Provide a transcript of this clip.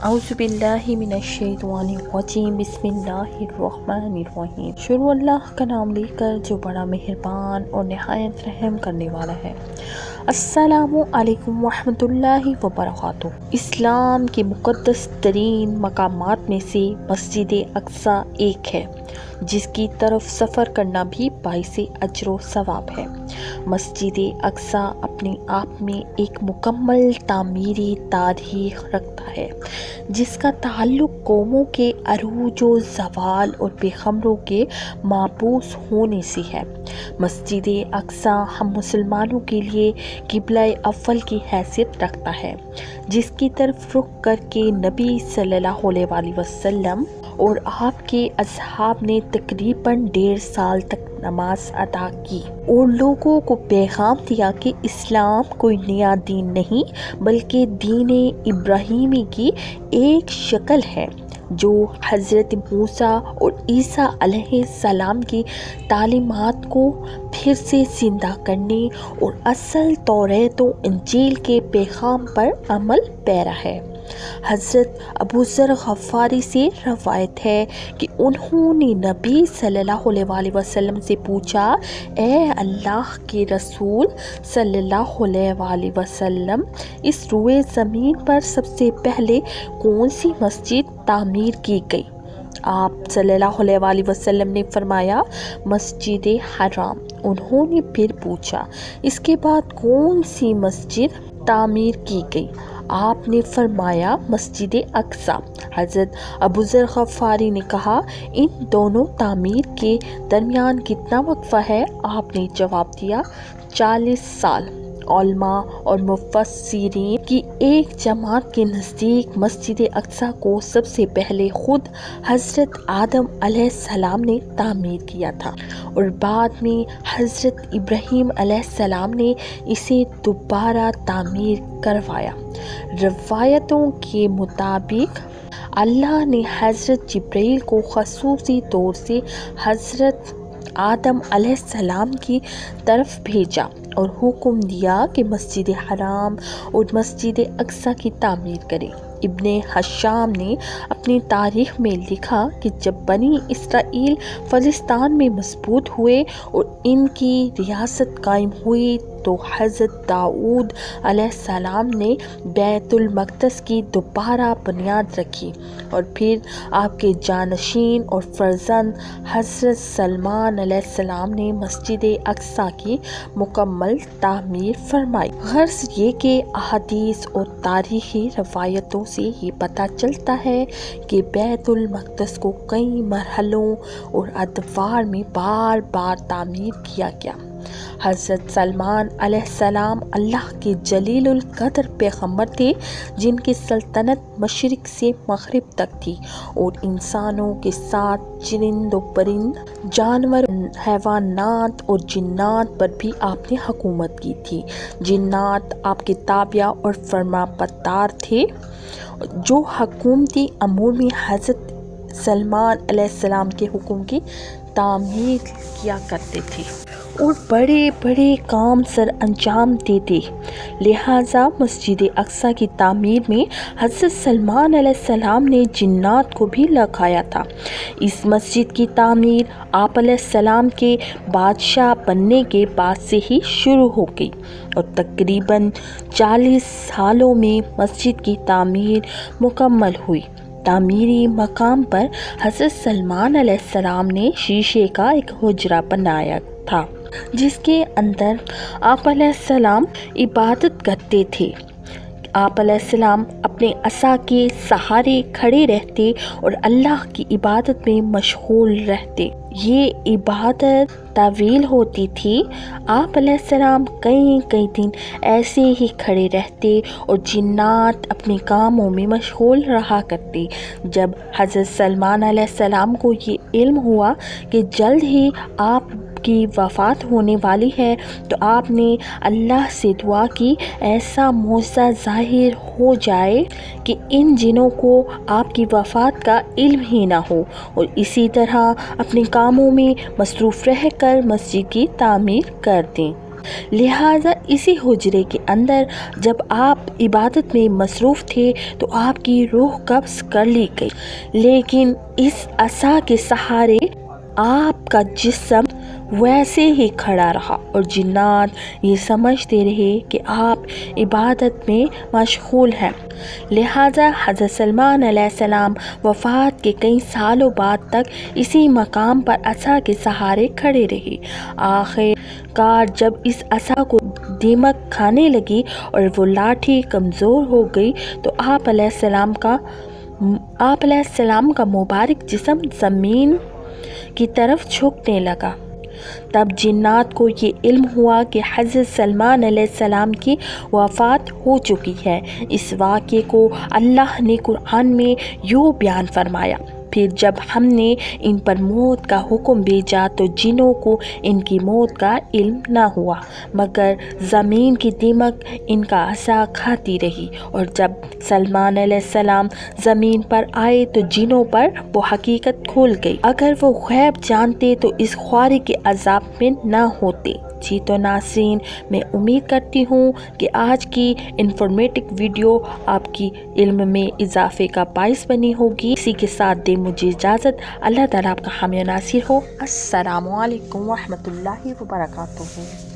اعوذ باللہ من الشیطان الرجیم بسم اللہ الرحمن الرحیم۔ شروع اللہ کا نام لے کر جو بڑا مہربان اور نہایت رحم کرنے والا ہے۔ السلام علیکم ورحمۃ اللہ وبرکاتہ۔ اسلام کے مقدس ترین مقامات میں سے مسجد اقصی ایک ہے، جس کی طرف سفر کرنا بھی باعث اجر و ثواب ہے۔ مسجد اقصی اپنے آپ میں ایک مکمل تعمیری تاریخ رکھتا ہے، جس کا تعلق قوموں کے عروج و زوال اور پیغمبروں کے مبعوث ہونے سے ہے۔ مسجد اقصی ہم مسلمانوں کے لیے قبلہ اول کی حیثیت رکھتا ہے، جس کی طرف رخ کر کے نبی صلی اللہ علیہ وسلم اور آپ کے اصحاب نے تقریباً 1.5 سال تک نماز ادا کی اور لوگوں کو پیغام دیا کہ اسلام کوئی نیا دین نہیں بلکہ دین ابراہیمی کی ایک شکل ہے، جو حضرت موسیٰ اور عیسیٰ علیہ السلام کی تعلیمات کو پھر سے زندہ کرنے اور اصل توریت و انجیل کے پیغام پر عمل پیرا ہے۔ حضرت ابو ذر غفاری سے روایت ہے کہ انہوں نے نبی صلی اللہ علیہ وسلم سے پوچھا، اے اللہ کے رسول صلی اللہ علیہ وسلم، اس روئے زمین پر سب سے پہلے کون سی مسجد تعمیر کی گئی؟ آپ صلی اللہ علیہ وسلم نے فرمایا، مسجد حرام۔ انہوں نے پھر پوچھا، اس کے بعد کون سی مسجد تعمیر کی گئی؟ آپ نے فرمایا، مسجد اقصی۔ حضرت ابو ذر غفاری نے کہا، ان دونوں تعمیر کے درمیان کتنا وقفہ ہے؟ آپ نے جواب دیا، 40 سال۔ علماء اور مفسرین کی ایک جماعت کے نزدیک مسجد اقصی کو سب سے پہلے خود حضرت آدم علیہ السلام نے تعمیر کیا تھا اور بعد میں حضرت ابراہیم علیہ السلام نے اسے دوبارہ تعمیر کروایا۔ روایتوں کے مطابق اللہ نے حضرت جبرائیل کو خصوصی طور سے حضرت آدم علیہ السلام کی طرف بھیجا اور حکم دیا کہ مسجد حرام اور مسجد اقصی کی تعمیر کرے۔ ابن ہشام نے اپنی تاریخ میں لکھا کہ جب بنی اسرائیل فلسطین میں مضبوط ہوئے اور ان کی ریاست قائم ہوئی تو حضرت داؤد علیہ السلام نے بیت المقدس کی دوبارہ بنیاد رکھی اور پھر آپ کے جانشین اور فرزند حضرت سلمان علیہ السلام نے مسجد اقصی کی مکمل تعمیر فرمائی۔ غرض یہ کہ احادیث اور تاریخی روایتوں سے یہ پتہ چلتا ہے کہ بیت المقدس کو کئی مرحلوں اور ادوار میں بار بار تعمیر کیا گیا۔ حضرت سلمان علیہ السلام اللہ کے جلیل القدر پیغمبر تھے، جن کی سلطنت مشرق سے مغرب تک تھی اور انسانوں کے ساتھ چرند و پرند، جانور، حیوانات اور جنات پر بھی آپ نے حکومت کی تھی۔ جنات آپ کے تابع اور فرما بردار تھے، جو حکومتی امور میں حضرت سلمان علیہ السلام کے حکم کی تعمیل کیا کرتے تھے اور بڑے بڑے کام سر انجام دیتے۔ لہٰذا مسجد اقصی کی تعمیر میں حضرت سلمان علیہ السلام نے جنات کو بھی لگایا تھا۔ اس مسجد کی تعمیر آپ علیہ السلام کے بادشاہ بننے کے بعد سے ہی شروع ہو گئی اور تقریباً 40 سالوں میں مسجد کی تعمیر مکمل ہوئی۔ تعمیری مقام پر حضرت سلمان علیہ السلام نے شیشے کا ایک حجرہ بنایا تھا، جس کے اندر آپ علیہ السلام عبادت کرتے تھے۔ آپ علیہ السلام اپنے عصا کے سہارے کھڑے رہتے اور اللہ کی عبادت میں مشغول رہتے۔ یہ عبادت طویل ہوتی تھی۔ آپ علیہ السلام کئی دن ایسے ہی کھڑے رہتے اور جنات اپنے کاموں میں مشغول رہا کرتے۔ جب حضرت سلمان علیہ السلام کو یہ علم ہوا کہ جلد ہی آپ کی وفات ہونے والی ہے تو آپ نے اللہ سے دعا کی، ایسا معجزہ ظاہر ہو جائے کہ ان جنوں کو آپ کی وفات کا علم ہی نہ ہو اور اسی طرح اپنے کاموں میں مصروف رہ کر مسجد کی تعمیر کر دیں۔ لہٰذا اسی حجرے کے اندر جب آپ عبادت میں مصروف تھے تو آپ کی روح قبض کر لی گئی، لیکن اس عصا کے سہارے آپ کا جسم ویسے ہی کھڑا رہا اور جنات یہ سمجھتے رہے کہ آپ عبادت میں مشغول ہیں۔ لہٰذا حضرت سلیمان علیہ السلام وفات کے کئی سالوں بعد تک اسی مقام پر عصا کے سہارے کھڑے رہے۔ آخر کار جب اس عصا کو دیمک کھانے لگی اور وہ لاٹھی کمزور ہو گئی تو آپ علیہ السلام کا مبارک جسم زمین کی طرف جھکنے لگا۔ تب جنات کو یہ علم ہوا کہ حضرت سلیمان علیہ السلام کی وفات ہو چکی ہے۔ اس واقعے کو اللہ نے قرآن میں یوں بیان فرمایا: پھر جب ہم نے ان پر موت کا حکم بھیجا تو جنوں کو ان کی موت کا علم نہ ہوا، مگر زمین کی دیمک ان کا عصا کھاتی رہی، اور جب سلیمان علیہ السلام زمین پر آئے تو جنوں پر وہ حقیقت کھل گئی۔ اگر وہ غیب جانتے تو اس خواری کے عذاب میں نہ ہوتے۔ جی تو ناظرین، میں امید کرتی ہوں کہ آج کی انفارمیٹو ویڈیو آپ کی علم میں اضافے کا باعث بنی ہوگی۔ اسی کے ساتھ دیں مجھے اجازت۔ اللہ تعالیٰ آپ کا حامی و ناصر ہو۔ السلام علیکم ورحمۃ اللہ وبرکاتہ۔